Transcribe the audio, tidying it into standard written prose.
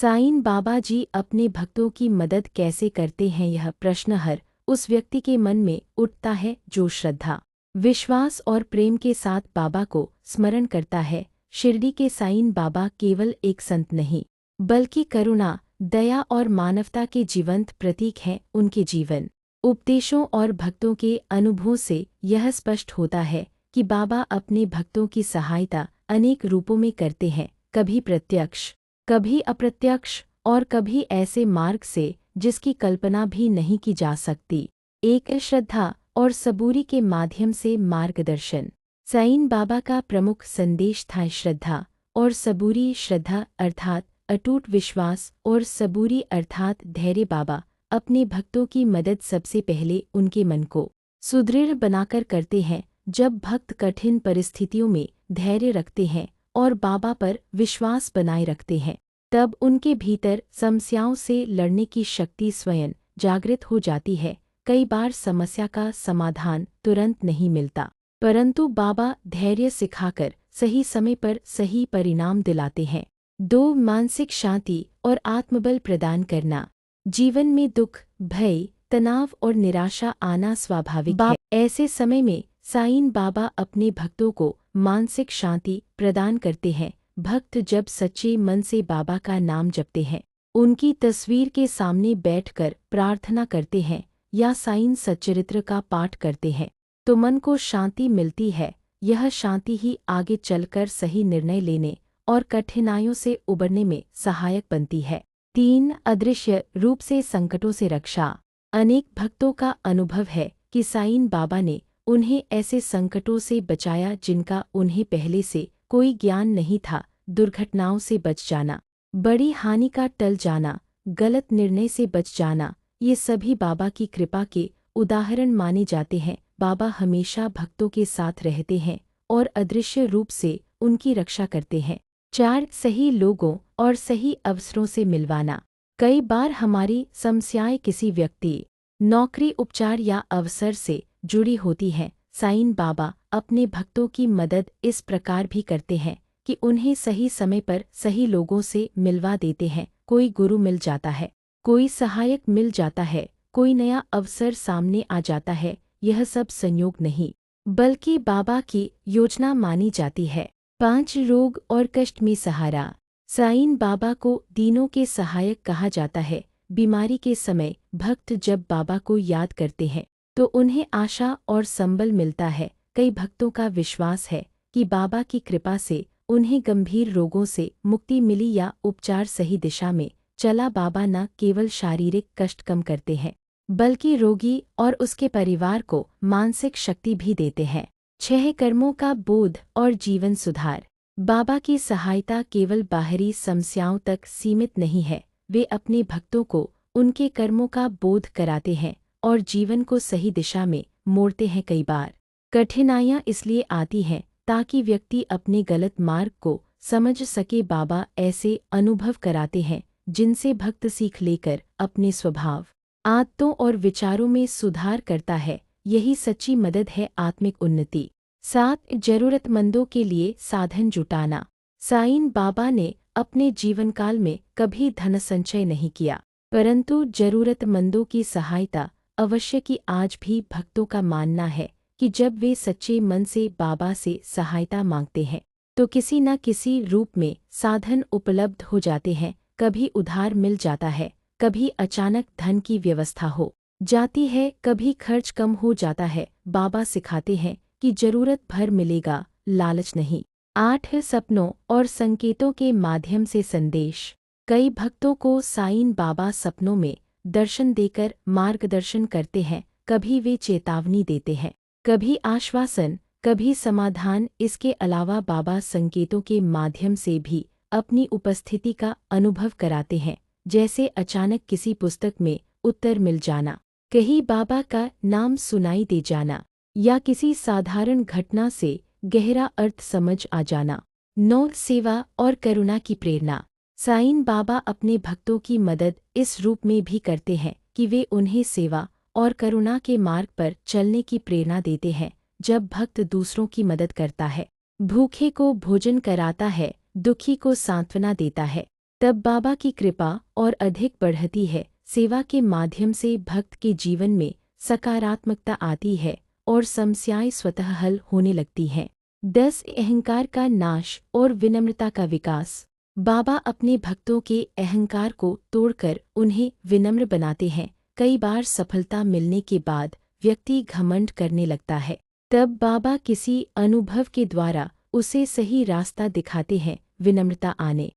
साईं बाबा जी अपने भक्तों की मदद कैसे करते हैं, यह प्रश्न हर उस व्यक्ति के मन में उठता है जो श्रद्धा, विश्वास और प्रेम के साथ बाबा को स्मरण करता है। शिरडी के साईं बाबा केवल एक संत नहीं, बल्कि करुणा, दया और मानवता के जीवंत प्रतीक हैं। उनके जीवन, उपदेशों और भक्तों के अनुभवों से यह स्पष्ट होता है कि बाबा अपने भक्तों की सहायता अनेक रूपों में करते हैं, कभी प्रत्यक्ष, कभी अप्रत्यक्ष और कभी ऐसे मार्ग से जिसकी कल्पना भी नहीं की जा सकती। एक श्रद्धा और सबूरी के माध्यम से मार्गदर्शन। साईं बाबा का प्रमुख संदेश था श्रद्धा और सबूरी। श्रद्धा अर्थात अटूट विश्वास और सबूरी अर्थात धैर्य। बाबा अपने भक्तों की मदद सबसे पहले उनके मन को सुदृढ़ बनाकर करते हैं। जब भक्त कठिन परिस्थितियों में धैर्य रखते हैं और बाबा पर विश्वास बनाए रखते हैं, तब उनके भीतर समस्याओं से लड़ने की शक्ति स्वयं जागृत हो जाती है। कई बार समस्या का समाधान तुरंत नहीं मिलता, परंतु बाबा धैर्य सिखाकर सही समय पर सही परिणाम दिलाते हैं। 2. मानसिक शांति और आत्मबल प्रदान करना। जीवन में दुख, भय, तनाव और निराशा आना स्वाभाविक है। ऐसे समय में साईं बाबा अपने भक्तों को मानसिक शांति प्रदान करते हैं। भक्त जब सच्चे मन से बाबा का नाम जपते हैं, उनकी तस्वीर के सामने बैठकर प्रार्थना करते हैं या साईं सच्चरित्र का पाठ करते हैं, तो मन को शांति मिलती है। यह शांति ही आगे चलकर सही निर्णय लेने और कठिनाइयों से उबरने में सहायक बनती है। 3. अदृश्य रूप से संकटों से रक्षा। अनेक भक्तों का अनुभव है कि साईं बाबा ने उन्हें ऐसे संकटों से बचाया जिनका उन्हें पहले से कोई ज्ञान नहीं था। दुर्घटनाओं से बच जाना, बड़ी हानि का टल जाना, गलत निर्णय से बच जाना, ये सभी बाबा की कृपा के उदाहरण माने जाते हैं। बाबा हमेशा भक्तों के साथ रहते हैं और अदृश्य रूप से उनकी रक्षा करते हैं। 4. सही लोगों और सही अवसरों से मिलवाना। कई बार हमारी समस्याएं किसी व्यक्ति, नौकरी, उपचार या अवसर से जुड़ी होती हैं। साईं बाबा अपने भक्तों की मदद इस प्रकार भी करते हैं कि उन्हें सही समय पर सही लोगों से मिलवा देते हैं। कोई गुरु मिल जाता है, कोई सहायक मिल जाता है, कोई नया अवसर सामने आ जाता है। यह सब संयोग नहीं, बल्कि बाबा की योजना मानी जाती है। 5. रोग और कष्ट में सहारा। साईं बाबा को दीनों के सहायक कहा जाता है। बीमारी के समय भक्त जब बाबा को याद करते हैं तो उन्हें आशा और संबल मिलता है। कई भक्तों का विश्वास है कि बाबा की कृपा से उन्हें गंभीर रोगों से मुक्ति मिली या उपचार सही दिशा में चला। बाबा न केवल शारीरिक कष्ट कम करते हैं, बल्कि रोगी और उसके परिवार को मानसिक शक्ति भी देते हैं। 6. कर्मों का बोध और जीवन सुधार। बाबा की सहायता केवल बाहरी समस्याओं तक सीमित नहीं है, वे अपने भक्तों को उनके कर्मों का बोध कराते हैं और जीवन को सही दिशा में मोड़ते हैं। कई बार कठिनाइयाँ इसलिए आती हैं ताकि व्यक्ति अपने गलत मार्ग को समझ सके। बाबा ऐसे अनुभव कराते हैं जिनसे भक्त सीख लेकर अपने स्वभाव, आदतों और विचारों में सुधार करता है। यही सच्ची मदद है आत्मिक उन्नति। 7. जरूरतमंदों के लिए साधन जुटाना। साईं बाबा ने अपने जीवनकाल में कभी धन संचय नहीं किया, परंतु जरूरतमंदों की सहायता अवश्य की। आज भी भक्तों का मानना है कि जब वे सच्चे मन से बाबा से सहायता मांगते हैं तो किसी न किसी रूप में साधन उपलब्ध हो जाते हैं। कभी उधार मिल जाता है, कभी अचानक धन की व्यवस्था हो जाती है, कभी खर्च कम हो जाता है। बाबा सिखाते हैं कि जरूरत भर मिलेगा, लालच नहीं। 8. सपनों और संकेतों के माध्यम से संदेश। कई भक्तों को साईं बाबा सपनों में दर्शन देकर मार्गदर्शन करते हैं। कभी वे चेतावनी देते हैं, कभी आश्वासन, कभी समाधान। इसके अलावा बाबा संकेतों के माध्यम से भी अपनी उपस्थिति का अनुभव कराते हैं, जैसे अचानक किसी पुस्तक में उत्तर मिल जाना, कहीं बाबा का नाम सुनाई दे जाना या किसी साधारण घटना से गहरा अर्थ समझ आ जाना। 9. सेवा और करुणा की प्रेरणा। साईं बाबा अपने भक्तों की मदद इस रूप में भी करते हैं कि वे उन्हें सेवा और करुणा के मार्ग पर चलने की प्रेरणा देते हैं। जब भक्त दूसरों की मदद करता है, भूखे को भोजन कराता है, दुखी को सांत्वना देता है, तब बाबा की कृपा और अधिक बढ़ती है। सेवा के माध्यम से भक्त के जीवन में सकारात्मकता आती है और समस्याएं स्वतः हल होने लगती हैं। 10 अहंकार का नाश और विनम्रता का विकास। बाबा अपने भक्तों के अहंकार को तोड़कर उन्हें विनम्र बनाते हैं। कई बार सफलता मिलने के बाद व्यक्ति घमंड करने लगता है। तब बाबा किसी अनुभव के द्वारा उसे सही रास्ता दिखाते हैं। विनम्रता आने